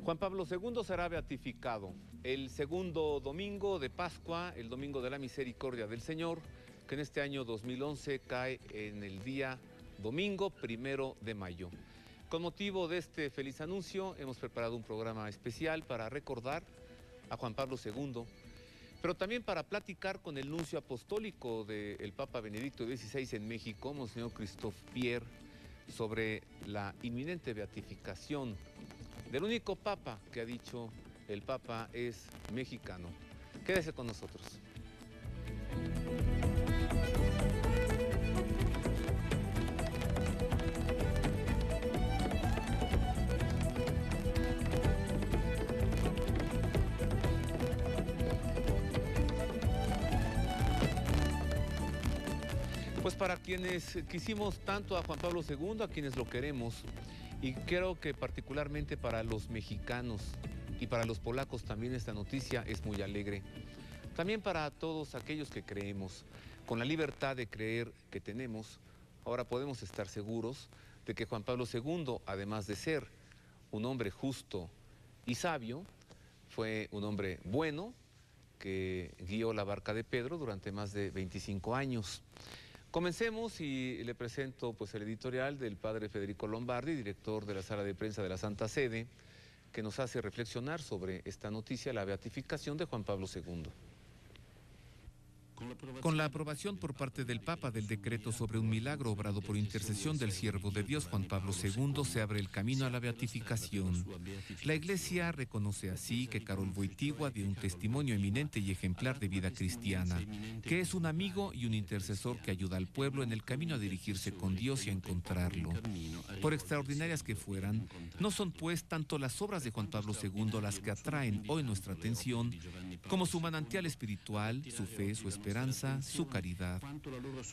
Juan Pablo II será beatificado el segundo domingo de Pascua, el domingo de la Misericordia del Señor, que en este año 2011 cae en el día domingo 1 de mayo. Con motivo de este feliz anuncio, hemos preparado un programa especial para recordar a Juan Pablo II, pero también para platicar con el nuncio apostólico del Papa Benedicto XVI en México, Monseñor Christophe Pierre, sobre la inminente beatificación del único Papa que ha dicho el Papa es mexicano. Quédese con nosotros. Pues para quienes quisimos tanto a Juan Pablo II, a quienes lo queremos, y creo que particularmente para los mexicanos y para los polacos también esta noticia es muy alegre. También para todos aquellos que creemos, con la libertad de creer que tenemos, ahora podemos estar seguros de que Juan Pablo II, además de ser un hombre justo y sabio, fue un hombre bueno que guió la barca de Pedro durante más de 25 años. Comencemos y le presento pues el editorial del padre Federico Lombardi, director de la Sala de Prensa de la Santa Sede, que nos hace reflexionar sobre esta noticia, la beatificación de Juan Pablo II. Con la aprobación por parte del Papa del decreto sobre un milagro obrado por intercesión del siervo de Dios Juan Pablo II, se abre el camino a la beatificación. La Iglesia reconoce así que Karol Wojtyła dio un testimonio eminente y ejemplar de vida cristiana, que es un amigo y un intercesor que ayuda al pueblo en el camino a dirigirse con Dios y a encontrarlo. Por extraordinarias que fueran, no son pues tanto las obras de Juan Pablo II las que atraen hoy nuestra atención, como su manantial espiritual, su fe, su esperanza, su caridad.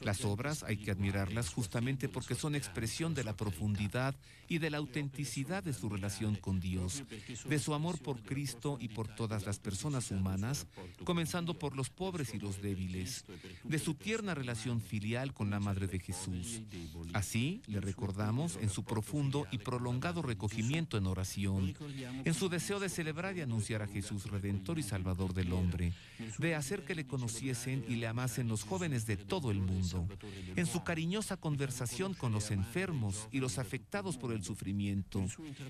Las obras hay que admirarlas justamente porque son expresión de la profundidad y de la autenticidad de su relación con Dios, de su amor por Cristo y por todas las personas humanas, comenzando por los pobres y los débiles, de su tierna relación filial con la Madre de Jesús. Así le recordamos en su profundo y prolongado recogimiento en oración, en su deseo de celebrar y anunciar a Jesús Redentor y Salvador del hombre, de hacer que le conociesen y le amasen los jóvenes de todo el mundo, en su cariñosa conversación con los enfermos y los afectados por el sufrimiento,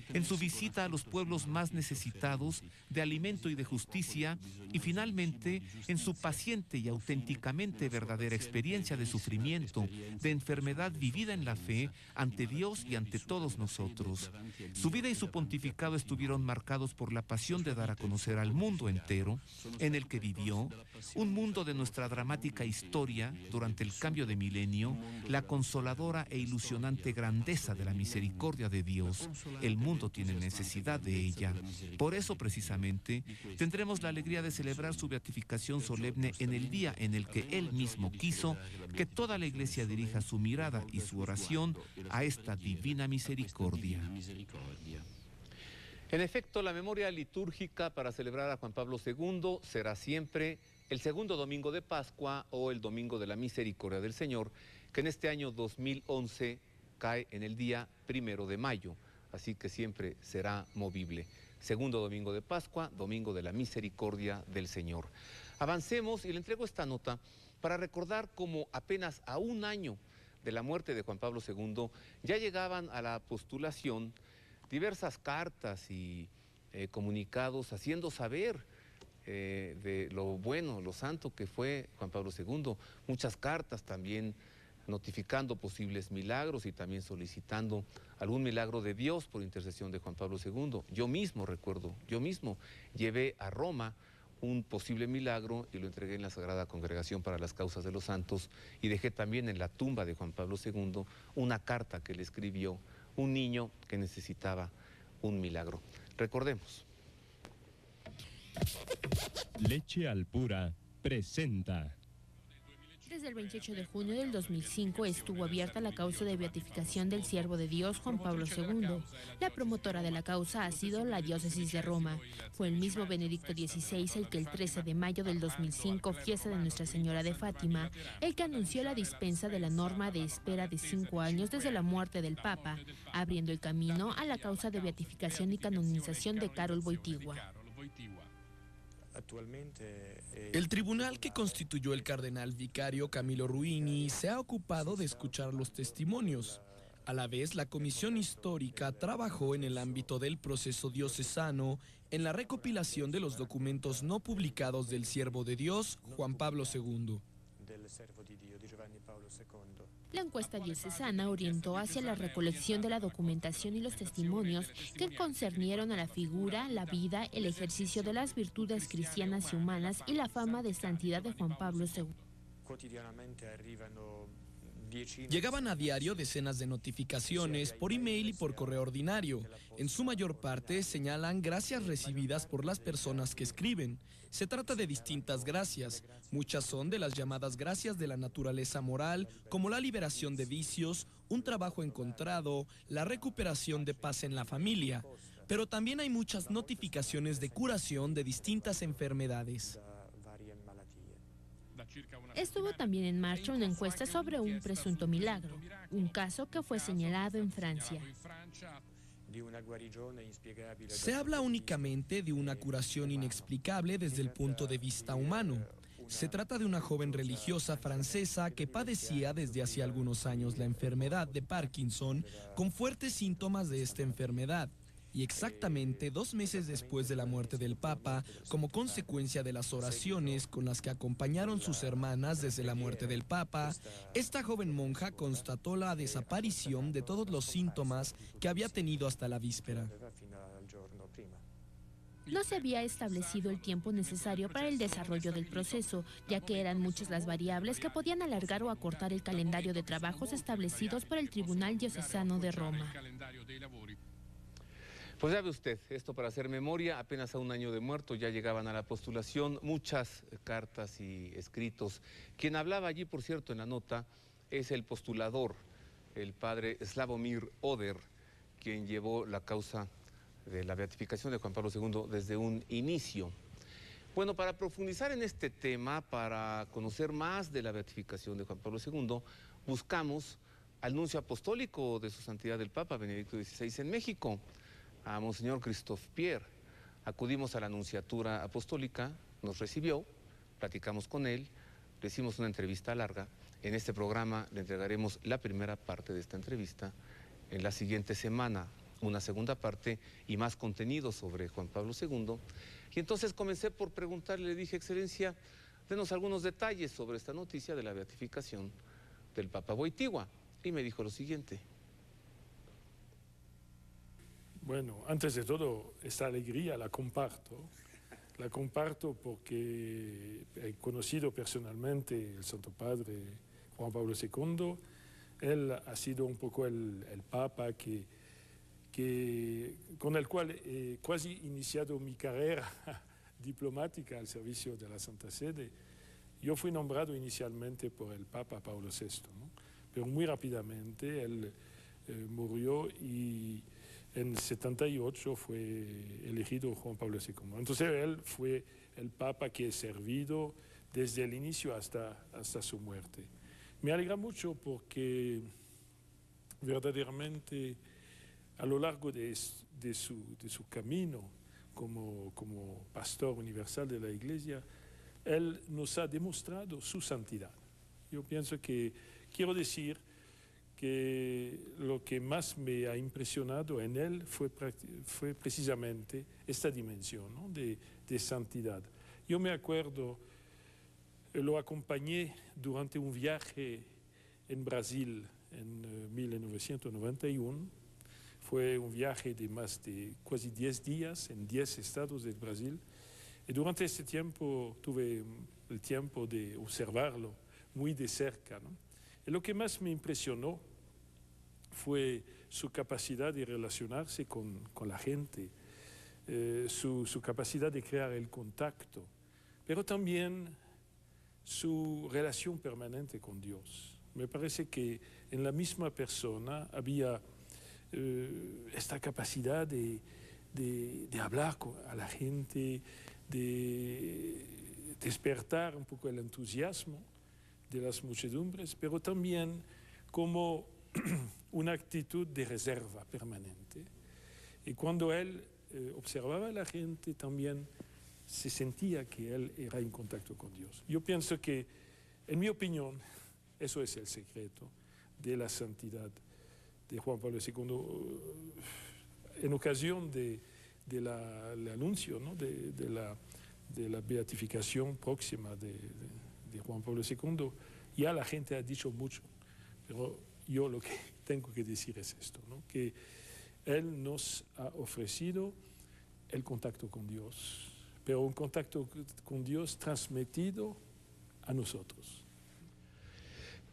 en su visita a los pueblos más necesitados de alimento y de justicia, y finalmente en su paciente y auténticamente verdadera experiencia de sufrimiento, de enfermedad vivida en la fe ante Dios y ante todos nosotros. Su vida y su pontificado estuvieron marcados por la pasión de dar a conocer al mundo entero, en el que vivió, un mundo de nuestra dramática historia durante el cambio de milenio, la consoladora e ilusionante grandeza de la misericordia de Dios. El mundo tiene necesidad de ella. Por eso, precisamente, tendremos la alegría de celebrar su beatificación solemne en el día en el que Él mismo quiso que toda la Iglesia dirija su mirada y su oración a esta divina misericordia. En efecto, la memoria litúrgica para celebrar a Juan Pablo II será siempre el segundo domingo de Pascua o el domingo de la Misericordia del Señor, que en este año 2011 cae en el día 1 de mayo, así que siempre será movible. Segundo domingo de Pascua, domingo de la Misericordia del Señor. Avancemos y le entrego esta nota para recordar cómo apenas a un año de la muerte de Juan Pablo II ya llegaban a la postulación diversas cartas y comunicados haciendo saber de lo bueno, lo santo que fue Juan Pablo II. Muchas cartas también notificando posibles milagros y también solicitando algún milagro de Dios por intercesión de Juan Pablo II. Yo mismo recuerdo, yo mismo llevé a Roma un posible milagro y lo entregué en la Sagrada Congregación para las Causas de los Santos, y dejé también en la tumba de Juan Pablo II una carta que le escribió un niño que necesitaba un milagro. Recordemos. Leche Alpura presenta. Desde el 28 de junio del 2005 estuvo abierta la causa de beatificación del siervo de Dios Juan Pablo II. La promotora de la causa ha sido la diócesis de Roma. Fue el mismo Benedicto XVI el que el 13 de mayo del 2005, fiesta de Nuestra Señora de Fátima, el que anunció la dispensa de la norma de espera de 5 años desde la muerte del Papa, abriendo el camino a la causa de beatificación y canonización de Karol Wojtyła. El tribunal que constituyó el cardenal vicario Camilo Ruini se ha ocupado de escuchar los testimonios. A la vez, la comisión histórica trabajó en el ámbito del proceso diocesano en la recopilación de los documentos no publicados del siervo de Dios, Juan Pablo II. La encuesta diocesana orientó hacia la recolección de la documentación y los testimonios que concernieron a la figura, la vida, el ejercicio de las virtudes cristianas y humanas y la fama de santidad de Juan Pablo II. Llegaban a diario decenas de notificaciones por email y por correo ordinario. En su mayor parte señalan gracias recibidas por las personas que escriben. Se trata de distintas gracias. Muchas son de las llamadas gracias de la naturaleza moral, como la liberación de vicios, un trabajo encontrado, la recuperación de paz en la familia. Pero también hay muchas notificaciones de curación de distintas enfermedades. Estuvo también en marcha una encuesta sobre un presunto milagro, un caso que fue señalado en Francia. Se habla únicamente de una curación inexplicable desde el punto de vista humano. Se trata de una joven religiosa francesa que padecía desde hace algunos años la enfermedad de Parkinson con fuertes síntomas de esta enfermedad. Y exactamente 2 meses después de la muerte del Papa, como consecuencia de las oraciones con las que acompañaron sus hermanas desde la muerte del Papa, esta joven monja constató la desaparición de todos los síntomas que había tenido hasta la víspera. No se había establecido el tiempo necesario para el desarrollo del proceso, ya que eran muchas las variables que podían alargar o acortar el calendario de trabajos establecidos por el Tribunal Diocesano de Roma. Pues ya ve usted, esto para hacer memoria, apenas a un año de muerto ya llegaban a la postulación muchas cartas y escritos. Quien hablaba allí, por cierto, en la nota, es el postulador, el padre Slavomir Oder, quien llevó la causa de la beatificación de Juan Pablo II desde un inicio. Bueno, para profundizar en este tema, para conocer más de la beatificación de Juan Pablo II, buscamos al nuncio apostólico de su santidad el Papa Benedicto XVI en México, a Monseñor Christophe Pierre. Acudimos a la Nunciatura Apostólica, nos recibió, platicamos con él, le hicimos una entrevista larga. En este programa le entregaremos la primera parte de esta entrevista. En la siguiente semana, una segunda parte y más contenido sobre Juan Pablo II. Y entonces comencé por preguntarle, le dije, Excelencia, denos algunos detalles sobre esta noticia de la beatificación del Papa Wojtyła. Y me dijo lo siguiente. Bueno, antes de todo, esta alegría la comparto. La comparto porque he conocido personalmente el Santo Padre Juan Pablo II. Él ha sido un poco el Papa con el cual he casi iniciado mi carrera diplomática al servicio de la Santa Sede. Yo fui nombrado inicialmente por el Papa Pablo VI, ¿no? Pero muy rápidamente él murió y en 78 fue elegido Juan Pablo II. Entonces él fue el Papa que he servido desde el inicio hasta su muerte. Me alegra mucho porque verdaderamente a lo largo de su camino como pastor universal de la Iglesia, él nos ha demostrado su santidad. Yo pienso que, quiero decir, que lo que más me ha impresionado en él fue precisamente esta dimensión, ¿no? de santidad. Yo me acuerdo, lo acompañé durante un viaje en Brasil en 1991. Fue un viaje de más de casi 10 días en 10 estados del Brasil. Y durante ese tiempo tuve el tiempo de observarlo muy de cerca, ¿no? Y lo que más me impresionó fue su capacidad de relacionarse con la gente, su capacidad de crear el contacto, pero también su relación permanente con Dios. Me parece que en la misma persona había esta capacidad de hablar a la gente, de despertar un poco el entusiasmo de las muchedumbres, pero también como una actitud de reserva permanente. Y cuando él observaba a la gente, también se sentía que él era en contacto con Dios. Yo pienso que, en mi opinión, eso es el secreto de la santidad de Juan Pablo II. En ocasión del anuncio, ¿no? de la beatificación próxima de Juan Pablo II, ya la gente ha dicho mucho, pero yo lo que tengo que decir es esto, ¿no? Que él nos ha ofrecido el contacto con Dios, pero un contacto con Dios transmitido a nosotros.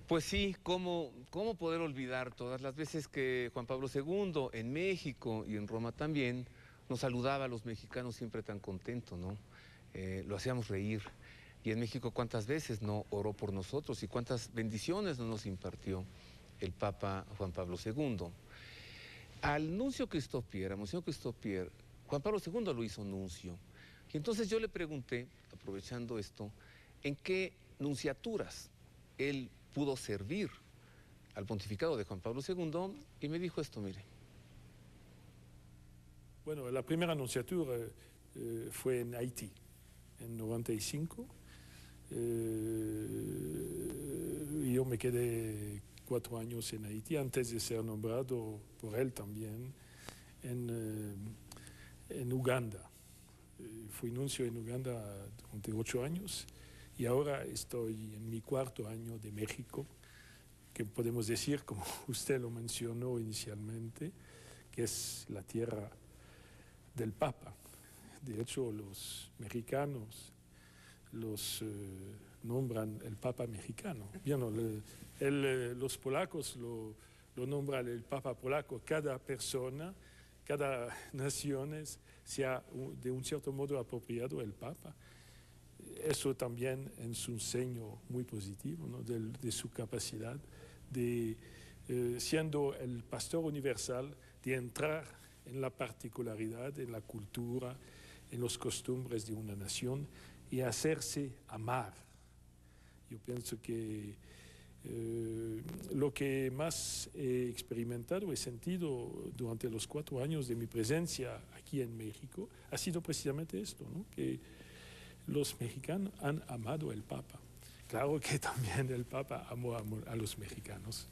Pues sí, ¿cómo poder olvidar todas las veces que Juan Pablo II en México y en Roma también nos saludaba a los mexicanos siempre tan contentos, ¿no? Lo hacíamos reír. Y en México cuántas veces no oró por nosotros y cuántas bendiciones no nos impartió el Papa Juan Pablo II. Al nuncio Christophe Pierre, a Monseñor Christophe Pierre, Juan Pablo II lo hizo nuncio. Y entonces yo le pregunté, aprovechando esto, ¿en qué nunciaturas él pudo servir al pontificado de Juan Pablo II? Y me dijo esto, mire. Bueno, la primera nunciatura fue en Haití, en 95. Yo me quedé 4 años en Haití antes de ser nombrado por él también en Uganda. Fui nuncio en Uganda durante 8 años y ahora estoy en mi 4º año de México, que podemos decir, como usted lo mencionó inicialmente, que es la tierra del Papa. De hecho, los mexicanos los nombran el Papa mexicano. Bueno, los polacos lo nombran el Papa polaco. Cada persona, cada nación se ha de un cierto modo apropiado el Papa. Eso también es un seño muy positivo, ¿no? de su capacidad de, siendo el pastor universal, de entrar en la particularidad, en la cultura, en las costumbres de una nación y hacerse amar. Yo pienso que lo que más he experimentado, he sentido durante los 4 años de mi presencia aquí en México, ha sido precisamente esto, ¿no? Que los mexicanos han amado al Papa. Claro que también el Papa amó a los mexicanos.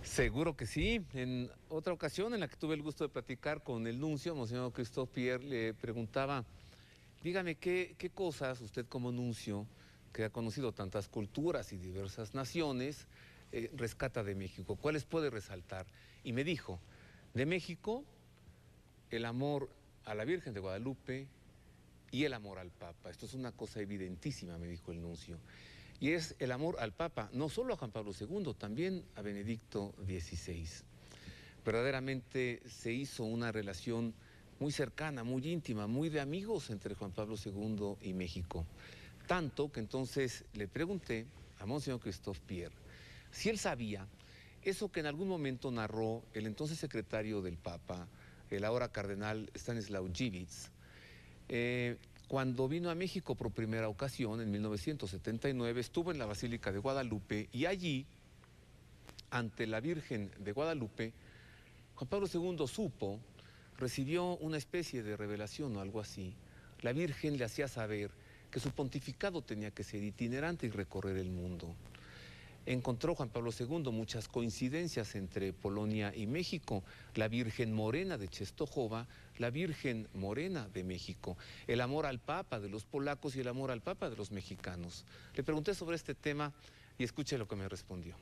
Seguro que sí. En otra ocasión en la que tuve el gusto de platicar con el nuncio, Monseñor Christophe Pierre, le preguntaba, dígame, ¿qué cosas usted como nuncio, que ha conocido tantas culturas y diversas naciones, rescata de México? ¿Cuáles puede resaltar? Y me dijo, de México, el amor a la Virgen de Guadalupe y el amor al Papa. Esto es una cosa evidentísima, me dijo el nuncio. Y es el amor al Papa, no solo a Juan Pablo II, también a Benedicto XVI. Verdaderamente se hizo una relación muy cercana, muy íntima, muy de amigos entre Juan Pablo II y México. Tanto que entonces le pregunté a Monseñor Christophe Pierre si él sabía eso que en algún momento narró el entonces secretario del Papa, el ahora cardenal Stanislaw Dziwisz, cuando vino a México por primera ocasión en 1979, estuvo en la Basílica de Guadalupe y allí, ante la Virgen de Guadalupe, Juan Pablo II recibió una especie de revelación o algo así. La Virgen le hacía saber que su pontificado tenía que ser itinerante y recorrer el mundo. Encontró Juan Pablo II muchas coincidencias entre Polonia y México, la Virgen Morena de Czestochowa, la Virgen Morena de México, el amor al Papa de los polacos y el amor al Papa de los mexicanos. Le pregunté sobre este tema y escuche lo que me respondió.